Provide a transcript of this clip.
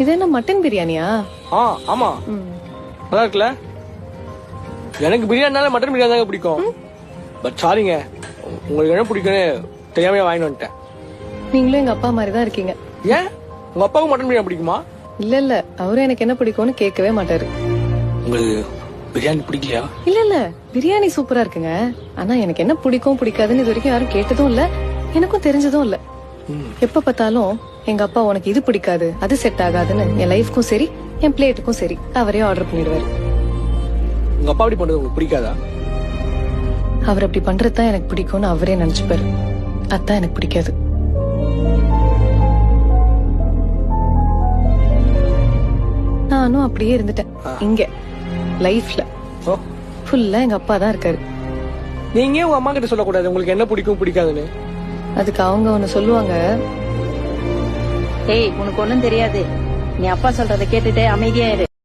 இது என்ன மட்டன் பிரியாணியா? ஆமா, நல்லா இருக்குல்ல. எனக்கு பிரியாணினால மட்டன் பிரியாணி தாங்க பிடிக்கும். பட் சாரிங்க, உங்களுக்கு என்ன பிடிக்கும்னு தெரியாம வாங்கிட்டு வந்துட்டேன். நீங்களும் எங்க அப்பா மாதிரி தான் இருக்கீங்க. ஏன் உங்க அப்பாவுக்கு மட்டன் பிரியாணி பிடிக்குமா? இல்ல அவரும் எனக்கு என்ன பிடிக்கும்னு கேட்கவே மாட்டாரு. உங்களுக்கு பிரியாணி பிடிக்கலையா? இல்ல பிரியாணி சூப்பரா இருக்குங்க. ஆனா எனக்கு என்ன பிடிக்கும் பிடிக்காதுன்னு இது வரைக்கும் யாரும் கேட்டதும் இல்ல, எனக்கும் தெரிஞ்சதும் இல்ல. எப்ப பார்த்தாலும் எங்க அப்பா உனக்கு இது பிடிக்காது அது செட் ஆகாதுன்னு என் லைஃப்க்கும் சரி என் பிளேட்டுக்கும் சரி அவரே ஆர்டர் பண்ணிடுவாரு. உங்க அப்பா அப்படி பண்றது உங்களுக்கு பிடிக்காதா? அவர் அப்படி பண்றதுதான் எனக்கு பிடிக்கும்னு அவரே நினைச்சுப்பாரு. அதான் எனக்கு பிடிக்காது. நானும் அப்படியே இருந்துட்டேன். இங்க லைஃப்ல ஃபுல்லா எங்க அப்பா தான் இருக்காரு. நீங்க உங்க அம்மா கிட்ட சொல்லக்கூடாது உங்களுக்கு என்ன பிடிக்கும் பிடிக்காதுன்னு. அதுக்கு அவங்க ஒண்ணு சொல்லுவாங்க. ஏய், உனக்கு ஒண்ணும் தெரியாது, நீ அப்பா சொல்றதை கேட்டுட்டு அமைதியா இரு.